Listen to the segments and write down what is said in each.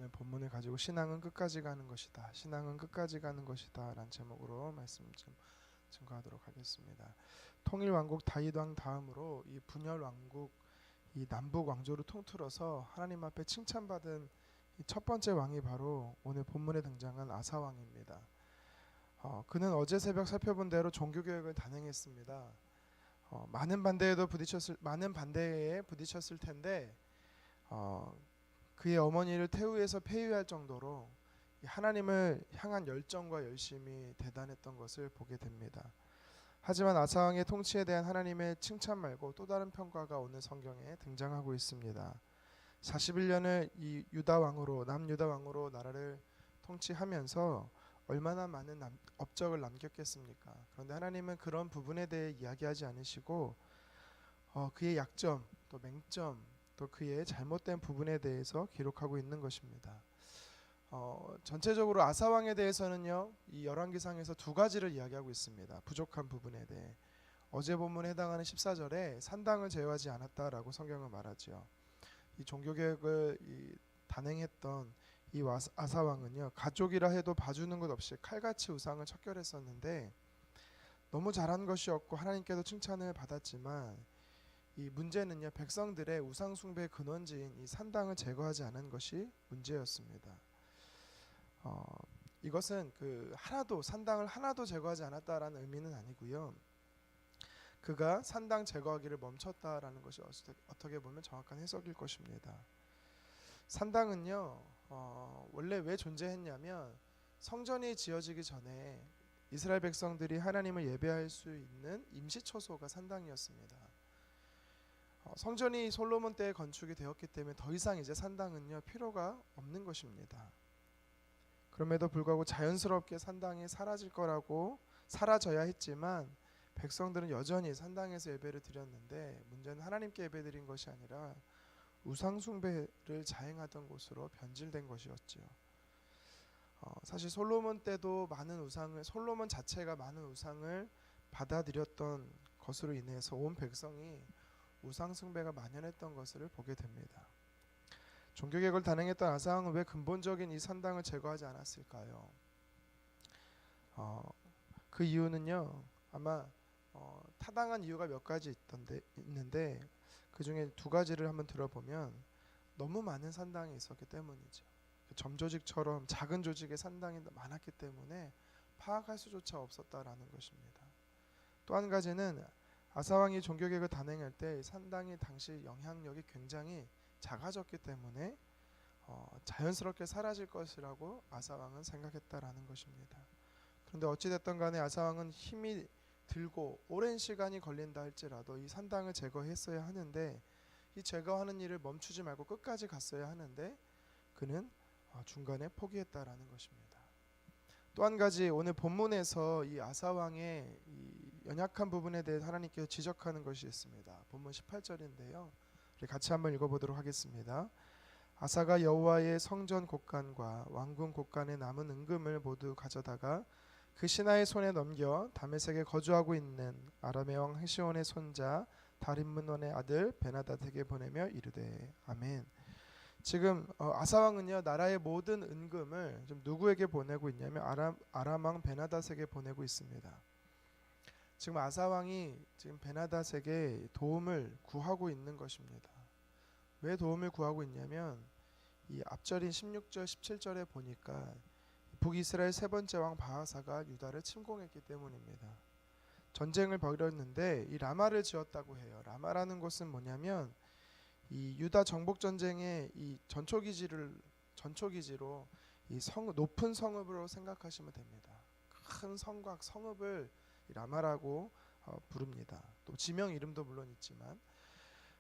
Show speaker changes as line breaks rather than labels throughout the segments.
오늘 본문을 가지고 신앙은 끝까지 가는 것이다. 신앙은 끝까지 가는 것이다. 라는 제목으로 말씀 좀 증거하도록 하겠습니다. 통일 왕국 다윗 왕 다음으로 이 분열 왕국 이 남북 왕조를 통틀어서 하나님 앞에 칭찬받은 이 첫 번째 왕이 바로 오늘 본문에 등장한 아사 왕입니다. 그는 어제 새벽 살펴본 대로 종교 개혁을 단행했습니다. 많은 반대에 부딪혔을 텐데 그의 어머니를 태우에서 폐위할 정도로 하나님을 향한 열정과 열심이 대단했던 것을 보게 됩니다. 하지만 아사 왕의 통치에 대한 하나님의 칭찬 말고 또 다른 평가가 오늘 성경에 등장하고 있습니다. 41년을 이 남유다 왕으로 나라를 통치하면서 얼마나 많은 업적을 남겼겠습니까? 그런데 하나님은 그런 부분에 대해 이야기하지 않으시고 그의 약점, 또 맹점, 또 그의 잘못된 부분에 대해서 기록하고 있는 것입니다. 전체적으로 아사 왕에 대해서는요, 이 열왕기상에서 두 가지를 이야기하고 있습니다. 부족한 부분에 대해. 어제 본문에 해당하는 14절에 산당을 제어하지 않았다라고 성경은 말하죠. 이 종교개혁을 단행했던 이 아사 왕은요, 가족이라 해도 봐주는 것 없이 칼같이 우상을 척결했었는데 너무 잘한 것이었고 하나님께도 칭찬을 받았지만 이 문제는요, 백성들의 우상 숭배의 근원지인 이 산당을 제거하지 않은 것이 문제였습니다. 이것은 산당을 하나도 제거하지 않았다라는 의미는 아니고요. 그가 산당 제거하기를 멈췄다라는 것이 어떻게 보면 정확한 해석일 것입니다. 산당은요, 원래 왜 존재했냐면 성전이 지어지기 전에 이스라엘 백성들이 하나님을 예배할 수 있는 임시 처소가 산당이었습니다. 성전이 솔로몬 때에 건축이 되었기 때문에 더 이상 이제 산당은요 필요가 없는 것입니다. 그럼에도 불구하고 자연스럽게 산당이 사라져야 했지만 백성들은 여전히 산당에서 예배를 드렸는데 문제는 하나님께 예배드린 것이 아니라 우상 숭배를 자행하던 곳으로 변질된 것이었죠. 사실 솔로몬 자체가 많은 우상을 받아들였던 것으로 인해서 온 백성이 우상 숭배가 만연했던 것을 보게 됩니다. 종교개혁을 단행했던 아사 왕은 왜 근본적인 이 산당을 제거하지 않았을까요? 그 이유는요, 아마 타당한 이유가 몇 가지 있는데 그 중에 두 가지를 한번 들어보면 너무 많은 산당이 있었기 때문이죠. 점조직처럼 작은 조직의 산당이 많았기 때문에 파악할 수조차 없었다라는 것입니다. 또 한 가지는 아사 왕이 종교개혁을 단행할 때 산당이 당시 영향력이 굉장히 작아졌기 때문에 자연스럽게 사라질 것이라고 아사 왕은 생각했다라는 것입니다. 그런데 어찌됐든 간에 아사 왕은 힘이 들고 오랜 시간이 걸린다 할지라도 이 산당을 제거했어야 하는데 이 제거하는 일을 멈추지 말고 끝까지 갔어야 하는데 그는 중간에 포기했다라는 것입니다. 또 한 가지 오늘 본문에서 이 아사 왕의 이 연약한 부분에 대해 하나님께서 지적하는 것이 있습니다. 본문 18절인데요. 우리 같이 한번 읽어보도록 하겠습니다. 아사가 여호와의 성전 곳간과 왕궁 곳간에 남은 은금을 모두 가져다가 그 신하의 손에 넘겨 다메섹에 거주하고 있는 아람의 왕 헤시온의 손자 다림문원의 아들 베나닷에게 보내며 이르되 아멘. 지금 아사 왕은요 나라의 모든 은금을 좀 누구에게 보내고 있냐면 아람 왕 베나닷에게 보내고 있습니다. 지금 아사 왕이 지금 베나닷에게 도움을 구하고 있는 것입니다. 왜 도움을 구하고 있냐면 이 앞절인 16절 17절에 보니까 북이스라엘 세 번째 왕 바하사가 유다를 침공했기 때문입니다. 전쟁을 벌였는데 이 라마를 지었다고 해요. 라마라는 곳은 뭐냐면 이 유다 정복 전쟁의 이 전초기지로 이 높은 성읍으로 생각하시면 됩니다. 큰 성읍을 라마라고 부릅니다. 또 지명 이름도 물론 있지만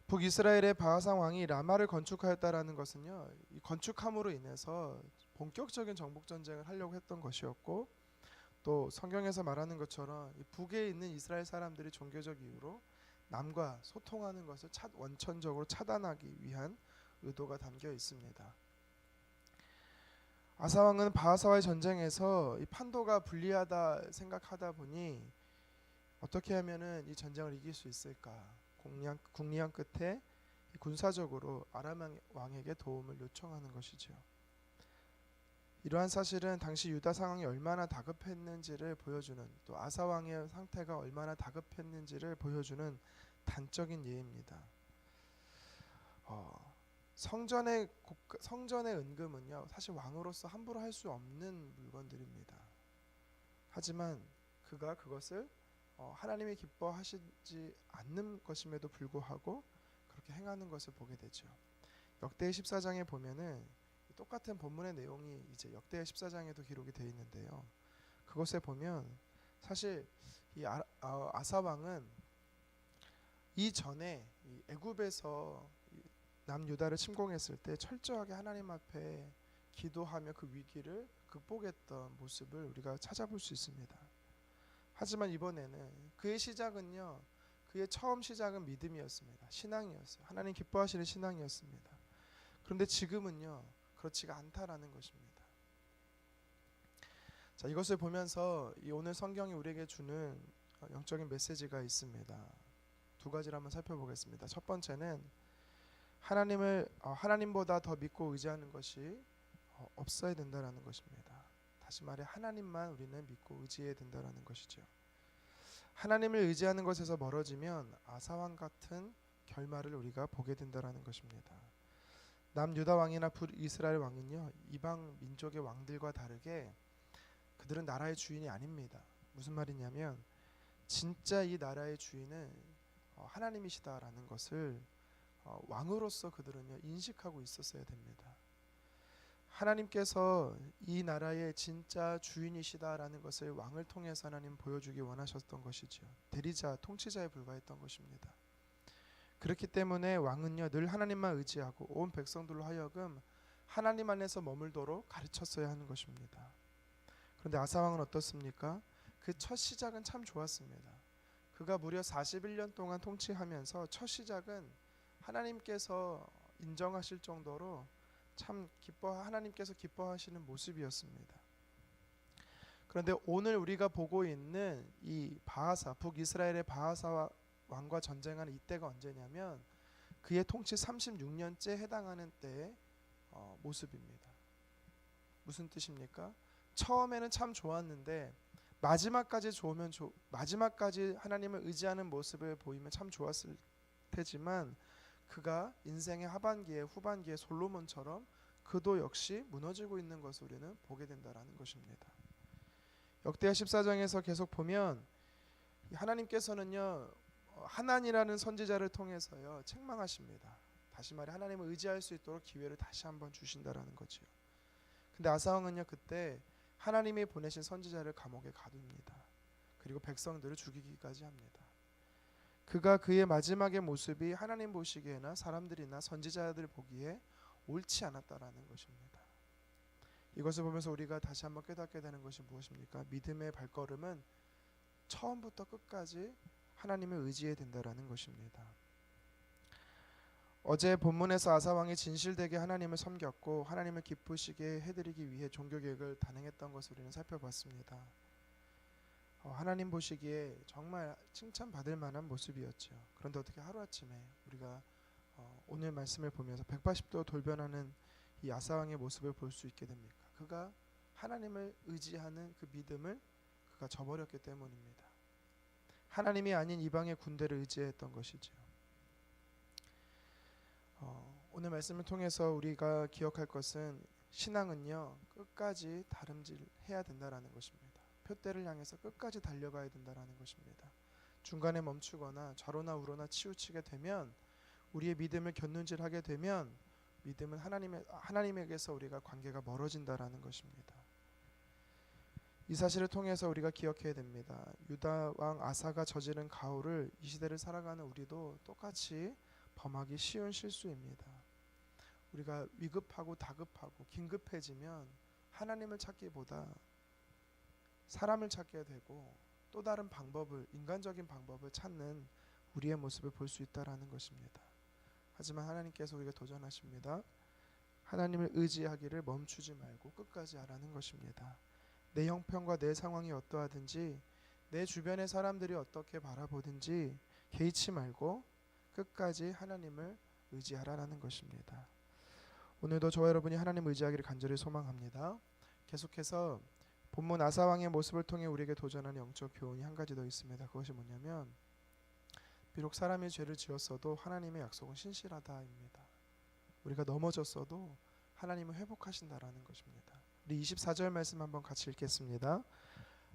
북이스라엘의 바하사 왕이 라마를 건축하였다라는 것은요, 이 건축함으로 인해서 본격적인 정복 전쟁을 하려고 했던 것이었고, 또 성경에서 말하는 것처럼 이 북에 있는 이스라엘 사람들이 종교적 이유로 남과 소통하는 것을 원천적으로 차단하기 위한 의도가 담겨 있습니다. 아사 왕은 바하사와의 전쟁에서 이 판도가 불리하다 생각하다 보니 어떻게 하면은 이 전쟁을 이길 수 있을까? 궁리한 끝에 군사적으로 아람 왕에게 도움을 요청하는 것이죠. 이러한 사실은 당시 유다 상황이 얼마나 다급했는지를 보여주는, 또 아사 왕의 상태가 얼마나 다급했는지를 보여주는 단적인 예입니다. 성전의 은금은요, 사실 왕으로서 함부로 할 수 없는 물건들입니다. 하지만 그가 그것을 하나님이 기뻐하시지 않는 것임에도 불구하고 그렇게 행하는 것을 보게 되죠. 역대 14장에 보면은 똑같은 본문의 내용이 이제 역대 14장에도 기록이 되어 있는데요. 그것에 보면 사실 이 아사 왕은 이전에 애굽에서 남유다를 침공했을 때 철저하게 하나님 앞에 기도하며 그 위기를 극복했던 모습을 우리가 찾아볼 수 있습니다. 하지만 이번에는 그의 시작은요, 그의 처음 시작은 믿음이었습니다. 신앙이었어요. 하나님 기뻐하시는 신앙이었습니다. 그런데 지금은요, 그렇지가 않다라는 것입니다. 자, 이것을 보면서 이 오늘 성경이 우리에게 주는 영적인 메시지가 있습니다. 두 가지를 한번 살펴보겠습니다. 첫 번째는 하나님보다 더 믿고 의지하는 것이 없어야 된다라는 것입니다. 다시 말해 하나님만 우리는 믿고 의지해야 된다라는 것이죠. 하나님을 의지하는 것에서 멀어지면 아사왕 같은 결말을 우리가 보게 된다라는 것입니다. 남유다 왕이나 북이스라엘 왕은요, 이방 민족의 왕들과 다르게 그들은 나라의 주인이 아닙니다. 무슨 말이냐면 진짜 이 나라의 주인은 하나님이시다라는 것을 왕으로서 그들은요, 인식하고 있었어야 됩니다. 하나님께서 이 나라의 진짜 주인이시다라는 것을 왕을 통해서 하나님 보여주기 원하셨던 것이죠. 대리자, 통치자에 불과했던 것입니다. 그렇기 때문에 왕은요, 늘 하나님만 의지하고 온 백성들로 하여금 하나님 안에서 머물도록 가르쳤어야 하는 것입니다. 그런데 아사 왕은 어떻습니까? 그 첫 시작은 참 좋았습니다. 그가 무려 41년 동안 통치하면서 첫 시작은 하나님께서 인정하실 정도로 참 하나님께서 기뻐하시는 모습이었습니다. 그런데 오늘 우리가 보고 있는 이 바하사, 북이스라엘의 바하사 왕과 전쟁하는 이때가 언제냐면 그의 통치 36년째 해당하는 때의 모습입니다. 무슨 뜻입니까? 처음에는 참 좋았는데 마지막까지 마지막까지 하나님을 의지하는 모습을 보이면 참 좋았을 테지만 그가 인생의 후반기에 솔로몬처럼 그도 역시 무너지고 있는 것을 우리는 보게 된다라는 것입니다. 역대하 14장에서 계속 보면 하나님께서는요, 하난이라는 선지자를 통해서요, 책망하십니다. 다시 말해 하나님을 의지할 수 있도록 기회를 다시 한번 주신다라는 거지요. 근데 아사 왕은요, 그때 하나님이 보내신 선지자를 감옥에 가둡니다. 그리고 백성들을 죽이기까지 합니다. 그가 그의 마지막의 모습이 하나님 보시기에나 사람들이나 선지자들 보기에 옳지 않았다라는 것입니다. 이것을 보면서 우리가 다시 한번 깨닫게 되는 것이 무엇입니까? 믿음의 발걸음은 처음부터 끝까지 하나님을 의지해야 된다라는 것입니다. 어제 본문에서 아사 왕이 진실되게 하나님을 섬겼고 하나님을 기쁘시게 해드리기 위해 종교 개혁을 단행했던 것을 우리는 살펴봤습니다. 하나님 보시기에 정말 칭찬받을 만한 모습이었죠. 그런데 어떻게 하루아침에 우리가 오늘 말씀을 보면서 180도 돌변하는 이 아사 왕의 모습을 볼 수 있게 됩니까? 그가 하나님을 의지하는 그 믿음을 그가 저버렸기 때문입니다. 하나님이 아닌 이방의 군대를 의지했던 것이죠. 오늘 말씀을 통해서 우리가 기억할 것은 신앙은요, 끝까지 다름질해야 된다라는 것입니다. 표대를 향해서 끝까지 달려가야 된다라는 것입니다. 중간에 멈추거나 좌로나 우로나 치우치게 되면, 우리의 믿음을 견눈질하게 되면 믿음은 하나님에게서 우리가 관계가 멀어진다라는 것입니다. 이 사실을 통해서 우리가 기억해야 됩니다. 유다 왕 아사가 저지른 가호를 이 시대를 살아가는 우리도 똑같이 범하기 쉬운 실수입니다. 우리가 위급하고 다급하고 긴급해지면 하나님을 찾기보다 사람을 찾게 되고 또 다른 인간적인 방법을 찾는 우리의 모습을 볼 수 있다라는 것입니다. 하지만 하나님께서 우리에게 도전하십니다. 하나님을 의지하기를 멈추지 말고 끝까지 하라는 것입니다. 내 형편과 내 상황이 어떠하든지 내 주변의 사람들이 어떻게 바라보든지 개의치 말고 끝까지 하나님을 의지하라는 것입니다. 오늘도 저와 여러분이 하나님을 의지하기를 간절히 소망합니다. 계속해서 본문 아사왕의 모습을 통해 우리에게 도전하는 영적 교훈이 한 가지 더 있습니다. 그것이 뭐냐면 비록 사람이 죄를 지었어도 하나님의 약속은 신실하다입니다. 우리가 넘어졌어도 하나님은 회복하신다라는 것입니다. 우리 24절 말씀 한번 같이 읽겠습니다.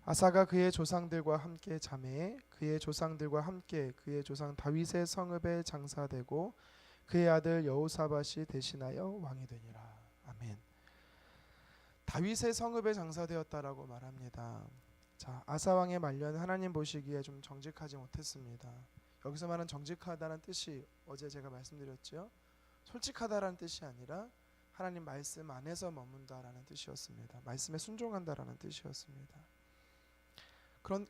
아사가 그의 조상들과 함께 잠에 그의 조상들과 함께 그의 조상 다윗의 성읍에 장사되고 그의 아들 여호사밧이 대신하여 왕이 되니라. 아멘. 다윗의 성읍에 장사되었다라고 말합니다. 자, 아사 왕의 말년 하나님 보시기에 좀 정직하지 못했습니다. 여기서 말하는 정직하다는 뜻이 어제 제가 말씀드렸죠. 솔직하다라는 뜻이 아니라 하나님 말씀 안에서 머문다라는 뜻이었습니다. 말씀에 순종한다라는 뜻이었습니다. 그런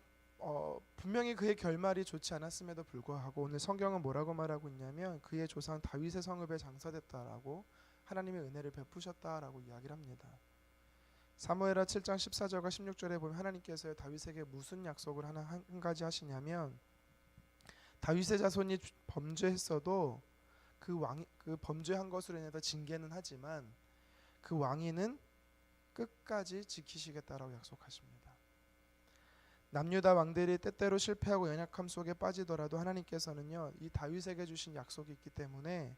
분명히 그의 결말이 좋지 않았음에도 불구하고 오늘 성경은 뭐라고 말하고 있냐면 그의 조상 다윗의 성읍에 장사됐다라고 하나님의 은혜를 베푸셨다라고 이야기를 합니다. 사무엘하 7장 14절과 16절에 보면 하나님께서 다윗에게 무슨 약속을 한 가지 하시냐면 다윗의 자손이 범죄했어도 그 범죄한 것으로 인해서 징계는 하지만 그 왕위는 끝까지 지키시겠다라고 약속하십니다. 남유다 왕들이 때때로 실패하고 연약함 속에 빠지더라도 하나님께서는요 이 다윗에게 주신 약속이 있기 때문에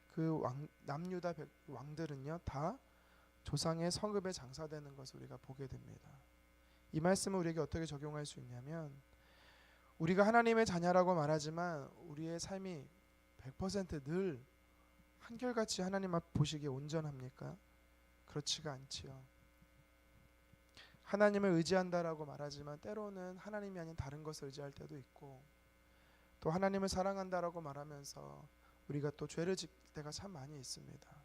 그 남유다 왕들은요 다 조상의 성읍에 장사되는 것을 우리가 보게 됩니다. 이 말씀을 우리에게 어떻게 적용할 수 있냐면 우리가 하나님의 자녀라고 말하지만 우리의 삶이 100% 늘 한결같이 하나님 앞 보시기에 온전합니까? 그렇지가 않지요. 하나님을 의지한다라고 말하지만 때로는 하나님이 아닌 다른 것을 의지할 때도 있고 또 하나님을 사랑한다라고 말하면서 우리가 또 죄를 짓을 때가 참 많이 있습니다.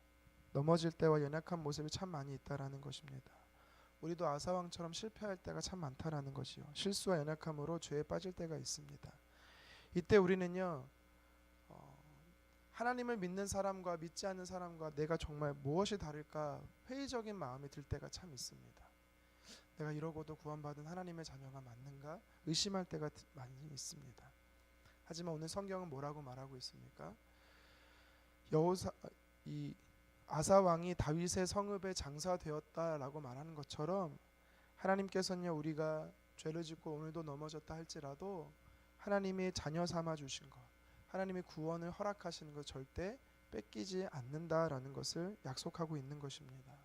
넘어질 때와 연약한 모습이 참 많이 있다라는 것입니다. 우리도 아사왕처럼 실패할 때가 참 많다라는 것이요. 실수와 연약함으로 죄에 빠질 때가 있습니다. 이때 우리는요 하나님을 믿는 사람과 믿지 않는 사람과 내가 정말 무엇이 다를까 회의적인 마음이 들 때가 참 있습니다. 내가 이러고도 구원받은 하나님의 자녀가 맞는가 의심할 때가 많이 있습니다. 하지만 오늘 성경은 뭐라고 말하고 있습니까? 아사 왕이 다윗의 성읍에 장사되었다라고 말하는 것처럼 하나님께서는요 우리가 죄를 짓고 오늘도 넘어졌다 할지라도 하나님이 자녀 삼아 주신 것, 하나님의 구원을 허락하시는 것 절대 뺏기지 않는다라는 것을 약속하고 있는 것입니다.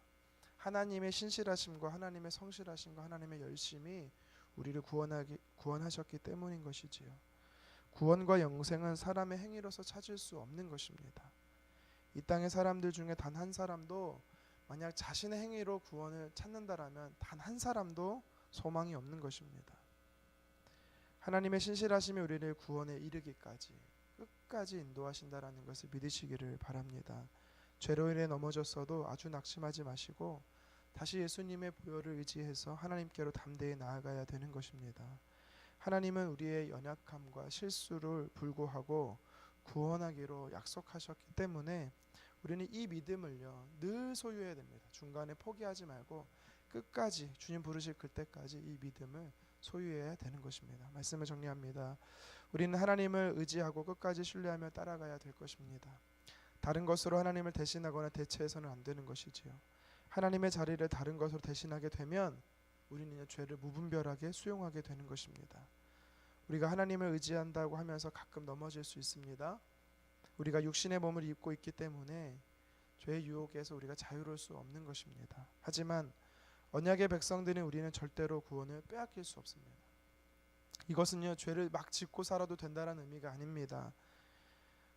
하나님의 신실하심과 하나님의 성실하심과 하나님의 열심이 우리를 구원하셨기 때문인 것이지요. 구원과 영생은 사람의 행위로서 찾을 수 없는 것입니다. 이 땅의 사람들 중에 단 한 사람도 만약 자신의 행위로 구원을 찾는다라면 단 한 사람도 소망이 없는 것입니다. 하나님의 신실하심이 우리를 구원에 이르기까지 끝까지 인도하신다라는 것을 믿으시기를 바랍니다. 죄로 인해 넘어졌어도 아주 낙심하지 마시고 다시 예수님의 보혈을 의지해서 하나님께로 담대히 나아가야 되는 것입니다. 하나님은 우리의 연약함과 실수를 불구하고 구원하기로 약속하셨기 때문에 우리는 이 믿음을요 늘 소유해야 됩니다. 중간에 포기하지 말고 끝까지 주님 부르실 그때까지 이 믿음을 소유해야 되는 것입니다. 말씀을 정리합니다. 우리는 하나님을 의지하고 끝까지 신뢰하며 따라가야 될 것입니다. 다른 것으로 하나님을 대신하거나 대체해서는 안 되는 것이지요. 하나님의 자리를 다른 것으로 대신하게 되면 우리는 죄를 무분별하게 수용하게 되는 것입니다. 우리가 하나님을 의지한다고 하면서 가끔 넘어질 수 있습니다. 우리가 육신의 몸을 입고 있기 때문에 죄의 유혹에서 우리가 자유로울 수 없는 것입니다. 하지만 언약의 백성들인 우리는 절대로 구원을 빼앗길 수 없습니다. 이것은요 죄를 막 짓고 살아도 된다는 의미가 아닙니다.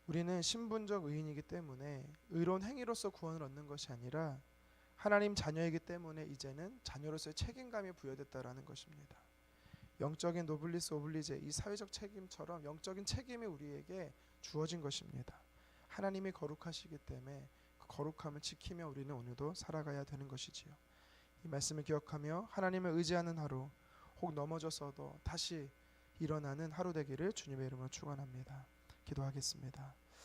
우리는 신분적 의인이기 때문에 의로운 행위로서 구원을 얻는 것이 아니라 하나님 자녀이기 때문에 이제는 자녀로서의 책임감이 부여됐다라는 것입니다. 영적인 노블리스 오블리제 이 사회적 책임처럼 영적인 책임이 우리에게 주어진 것입니다. 하나님이 거룩하시기 때문에 그 거룩함을 지키며 우리는 오늘도 살아가야 되는 것이지요. 이 말씀을 기억하며 하나님을 의지하는 하루, 혹 넘어졌어도 다시 일어나는 하루 되기를 주님의 이름으로 축원합니다. 기도하겠습니다.